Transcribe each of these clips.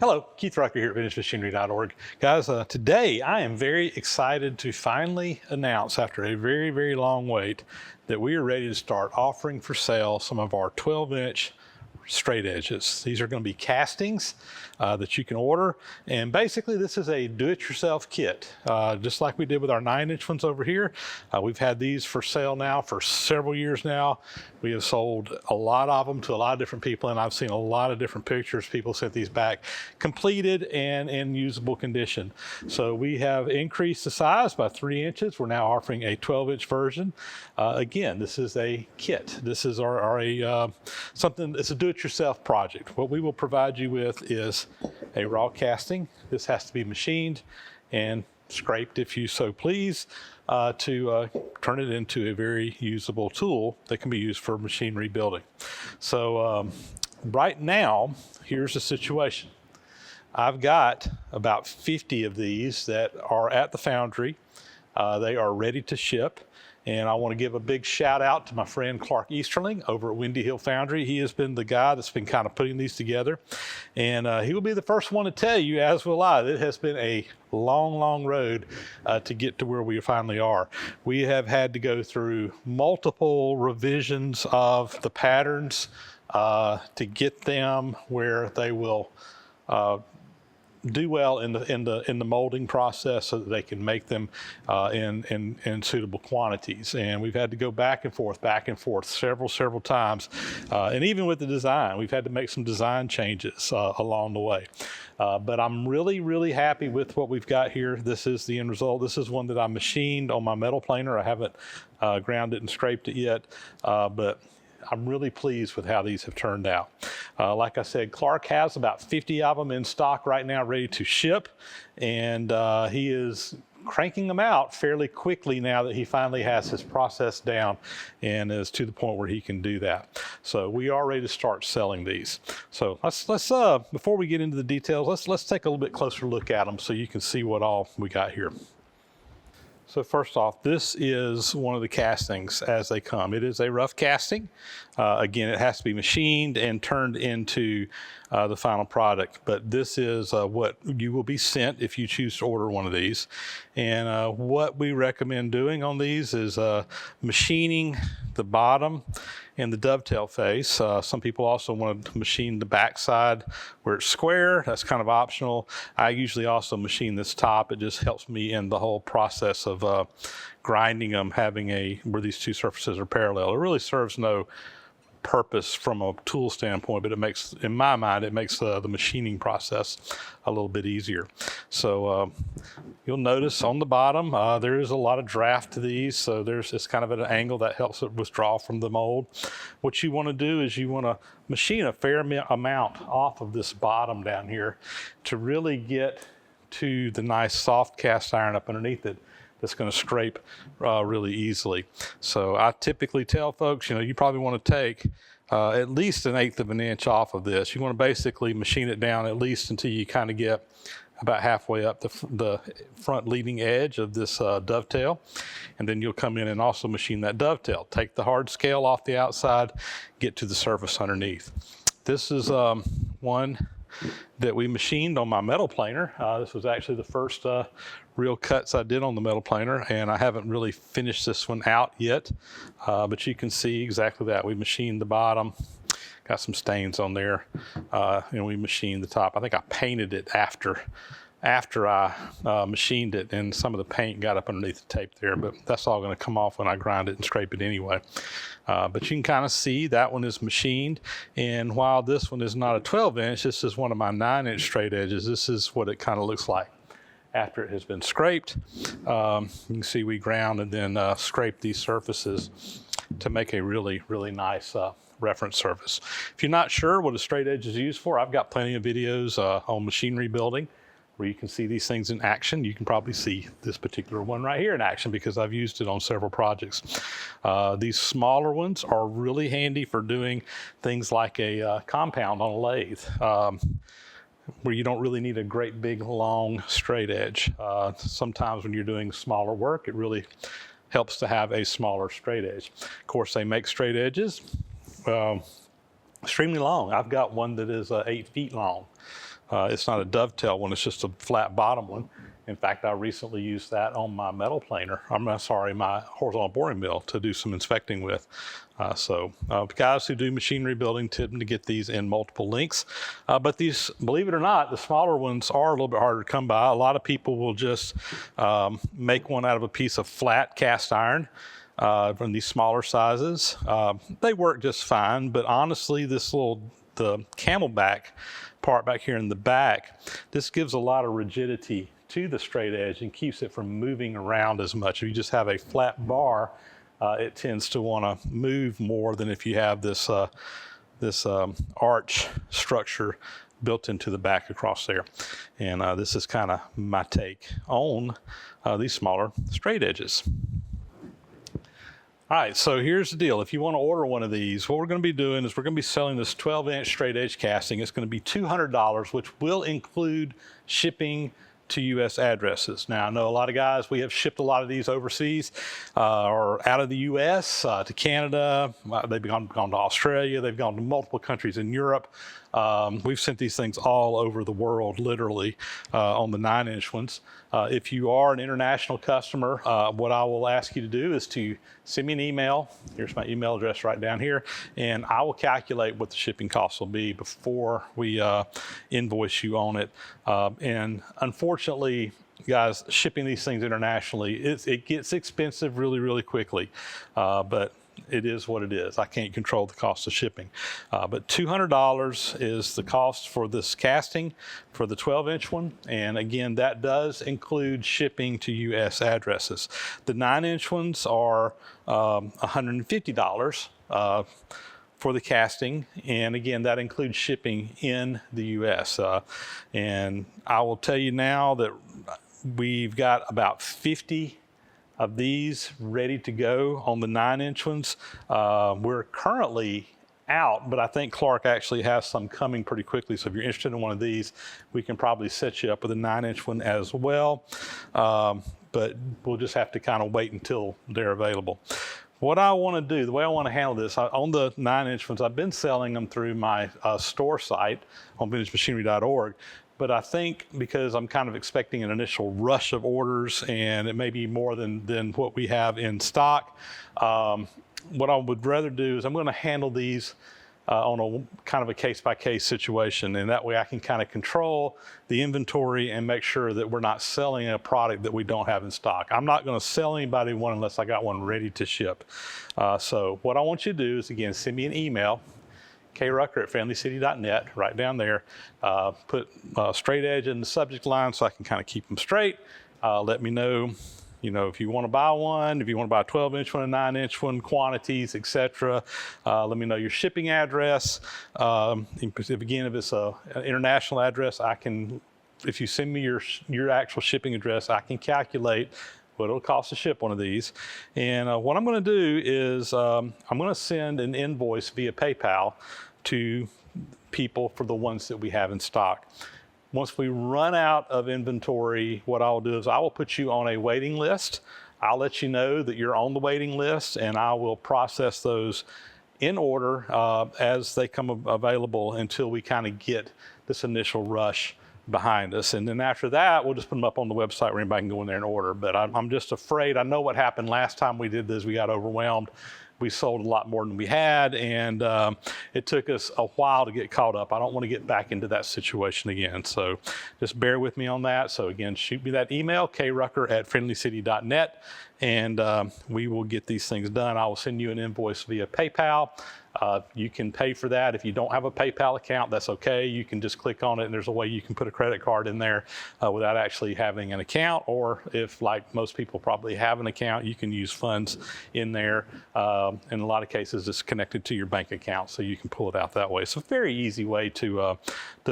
Hello, Keith Rucker here at VintageMachinery.org. Guys, today I am very excited to finally announce, after a very, very long wait, that we are ready to start offering for sale some of our 12-inch straight edges. These are going to be castings that you can order, and basically this is a do-it-yourself kit, just like we did with our 9-inch ones over here. We've had these for sale now for several years now. We have sold a lot of them to a lot of different people, and I've seen a lot of different pictures. People sent these back completed and in usable condition. So we have increased the size by 3 inches. We're now offering a 12-inch version. Again, this is a kit. This is something. It's a do-it-yourself project. What we will provide you with is a raw casting. This has to be machined and scraped, if you so please, to turn it into a very usable tool that can be used for machinery building. So right now, here's the situation. I've got about 50 of these that are at the foundry. They are ready to ship. And I want to give a big shout out to my friend Clark Easterling over at Windy Hill Foundry. He has been the guy that's been kind of putting these together. And he will be the first one to tell you, as will I, that it has been a long, long road to get to where we finally are. We have had to go through multiple revisions of the patterns to get them where they will do well in the molding process, so that they can make them in suitable quantities. And we've had to go back and forth several times. And even with the design, we've had to make some design changes along the way. But I'm really, really happy with what we've got here. This is the end result. This is one that I machined on my metal planer. I haven't ground it and scraped it yet, but I'm really pleased with how these have turned out. Like I said, Clark has about 50 of them in stock right now, ready to ship, and he is cranking them out fairly quickly now that he finally has his process down and is to the point where he can do that. So we are ready to start selling these. So let's before we get into the details, let's take a little bit closer look at them so you can see what all we got here. So first off, this is one of the castings as they come. It is a rough casting. Again, it has to be machined and turned into the final product. But this is what you will be sent if you choose to order one of these. And what we recommend doing on these is machining the bottom and the dovetail face. Some people also want to machine the back side where it's square. That's kind of optional. I usually also machine this top. It just helps me in the whole process of grinding them, having where these two surfaces are parallel. It really serves no purpose from a tool standpoint, but it makes, in my mind, it makes the machining process a little bit easier. So you'll notice on the bottom there is a lot of draft to these, so it's kind of at an angle that helps it withdraw from the mold. What you want to do is you want to machine a fair amount off of this bottom down here to really get to the nice soft cast iron up underneath it that's going to scrape really easily. So I typically tell folks, you probably want to take at least 1/8 of an inch off of this. You want to basically machine it down at least until you kind of get about halfway up the front leading edge of this dovetail. And then you'll come in and also machine that dovetail. Take the hard scale off the outside, get to the surface underneath. This is one that we machined on my metal planer. This was actually the first real cuts I did on the metal planer, and I haven't really finished this one out yet, but you can see exactly that. We machined the bottom, got some stains on there, and we machined the top. I think I painted it after I machined it, and some of the paint got up underneath the tape there, but that's all going to come off when I grind it and scrape it anyway. But you can kind of see that one is machined, and while this one is not a 12-inch, this is one of my 9-inch straight edges. This is what it kind of looks like after it has been scraped. You can see we ground and then scrape these surfaces to make a really, really nice reference surface. If you're not sure what a straight edge is used for, I've got plenty of videos on machinery building where you can see these things in action. You can probably see this particular one right here in action because I've used it on several projects. These smaller ones are really handy for doing things like a compound on a lathe, where you don't really need a great big long straight edge. Sometimes when you're doing smaller work, it really helps to have a smaller straight edge. Of course, they make straight edges extremely long. I've got one that is 8 feet long. It's not a dovetail one, it's just a flat bottom one. In fact, I recently used that on my metal planer, my horizontal boring mill to do some inspecting with. Guys who do machinery building tend to get these in multiple lengths. But these, believe it or not, the smaller ones are a little bit harder to come by. A lot of people will just make one out of a piece of flat cast iron from these smaller sizes. They work just fine, but honestly, the camelback part back here in the back, this gives a lot of rigidity to the straight edge and keeps it from moving around as much. If you just have a flat bar, it tends to want to move more than if you have this arch structure built into the back across there. And this is kind of my take on these smaller straight edges. All right, so here's the deal. If you want to order one of these, what we're going to be doing is we're going to be selling this 12-inch straight edge casting. It's going to be $200, which will include shipping to U.S. addresses. Now, I know a lot of guys, we have shipped a lot of these overseas or out of the U.S. To Canada. They've gone to Australia. They've gone to multiple countries in Europe. We've sent these things all over the world, literally, on the 9-inch ones. If you are an international customer, what I will ask you to do is to send me an email. Here's my email address right down here, and I will calculate what the shipping costs will be before we invoice you on it. And unfortunately, guys, shipping these things internationally, it gets expensive really, really quickly. But it is what it is. I can't control the cost of shipping. But $200 is the cost for this casting for the 12-inch one. And again, that does include shipping to U.S. addresses. The 9-inch ones are $150 for the casting. And again, that includes shipping in the U.S. And I will tell you now that we've got about 50 of these ready to go on the 9-inch ones. We're currently out, but I think Clark actually has some coming pretty quickly. So if you're interested in one of these, we can probably set you up with a 9-inch one as well. But we'll just have to kind of wait until they're available. What I want to do, the way I want to handle this, on the 9-inch ones, I've been selling them through my store site on VintageMachinery.org. But I think because I'm kind of expecting an initial rush of orders and it may be more than what we have in stock, what I would rather do is I'm going to handle these on a kind of a case-by-case situation. And that way I can kind of control the inventory and make sure that we're not selling a product that we don't have in stock. I'm not going to sell anybody one unless I got one ready to ship. So what I want you to do is, again, send me an email, Rucker@friendlycity.net, right down there. Put straight edge in the subject line so I can kind of keep them straight. Let me know, if you want to buy one, if you want to buy a 12-inch one, a 9-inch one, quantities, etc. Let me know your shipping address. If it's an international address, if you send me your actual shipping address, I can calculate what it'll cost to ship one of these. And what I'm going to do is I'm going to send an invoice via PayPal to people for the ones that we have in stock. Once we run out of inventory, what I'll do is I will put you on a waiting list. I'll let you know that you're on the waiting list, and I will process those in order as they come available until we kind of get this initial rush behind us. And then after that, we'll just put them up on the website where anybody can go in there and order. But I'm just afraid, I know what happened last time we did this, we got overwhelmed. We sold a lot more than we had, and it took us a while to get caught up. I don't want to get back into that situation again. So just bear with me on that. So again, shoot me that email, krucker@friendlycity.net, and we will get these things done. I will send you an invoice via PayPal. You can pay for that. If you don't have a PayPal account, that's okay. You can just click on it, and there's a way you can put a credit card in there without actually having an account. Or if, like most people probably have an account, you can use funds in there. In a lot of cases, it's connected to your bank account, so you can pull it out that way. It's a very easy way to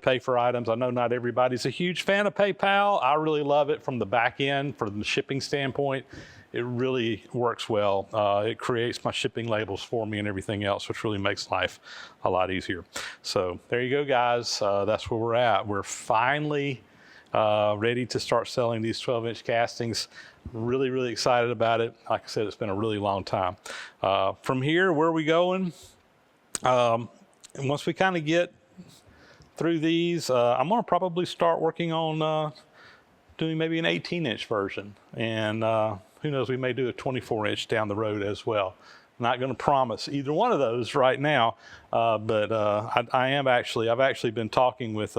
pay for items. I know not everybody's a huge fan of PayPal. I really love it from the back end, from the shipping standpoint. It really works well. It creates my shipping labels for me and everything else, which really makes life a lot easier. So there you go, guys. That's where we're at. We're finally ready to start selling these 12-inch castings. Really, really excited about it. Like I said, it's been a really long time. From here, where are we going? Once we kind of get through these. I'm going to probably start working on doing maybe an 18-inch version, and who knows, we may do a 24-inch down the road as well. I'm not going to promise either one of those right now, but I've actually been talking with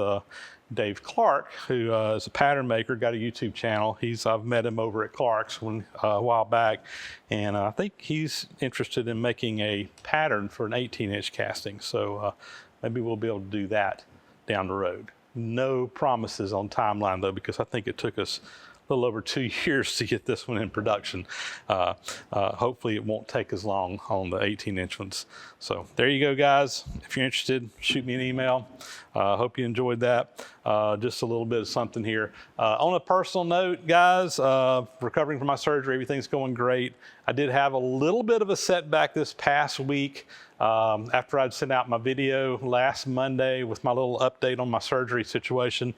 Dave Clark, who is a pattern maker, got a YouTube channel. I've met him over at Clark's a while back, and I think he's interested in making a pattern for an 18-inch casting. So maybe we'll be able to do that down the road. No promises on timeline though, because I think it took us a little over 2 years to get this one in production. Hopefully it won't take as long on the 18-inch ones. So there you go, guys. If you're interested, shoot me an email. Hope you enjoyed that. Just a little bit of something here. On a personal note, guys, recovering from my surgery, everything's going great. I did have a little bit of a setback this past week after I'd sent out my video last Monday with my little update on my surgery situation.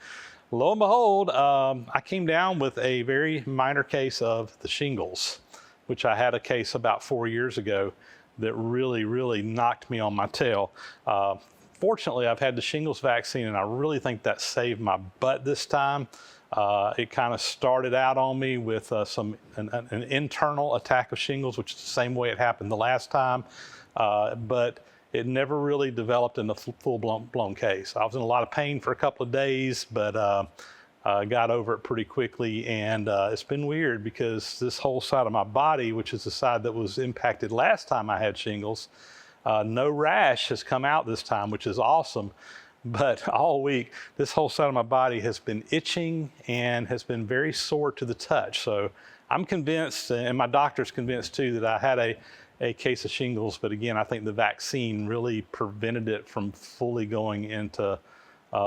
Lo and behold, I came down with a very minor case of the shingles, which I had a case about 4 years ago that really, really knocked me on my tail. Fortunately, I've had the shingles vaccine, and I really think that saved my butt this time. It kind of started out on me with an internal attack of shingles, which is the same way it happened the last time, but it never really developed in a full-blown case. I was in a lot of pain for a couple of days, but got over it pretty quickly. And it's been weird because this whole side of my body, which is the side that was impacted last time I had shingles, no rash has come out this time, which is awesome. But all week, this whole side of my body has been itching and has been very sore to the touch. So I'm convinced, and my doctor's convinced too, that I had a case of shingles, but again, I think the vaccine really prevented it from fully going into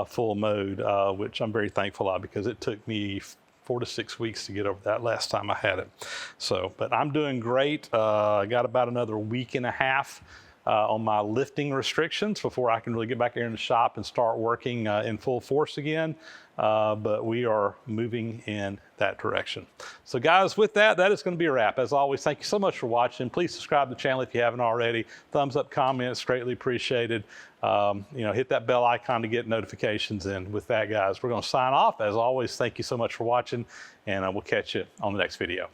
full mode, which I'm very thankful of, because it took me 4 to 6 weeks to get over that last time I had it. So, but I'm doing great. I got about another week and a half on my lifting restrictions before I can really get back here in the shop and start working in full force again. But we are moving in that direction. So guys, with that is going to be a wrap. As always, thank you so much for watching. Please subscribe to the channel if you haven't already. Thumbs up, comments, greatly appreciated. Hit that bell icon to get notifications. And with that, guys, we're going to sign off. As always, thank you so much for watching, and we'll catch you on the next video.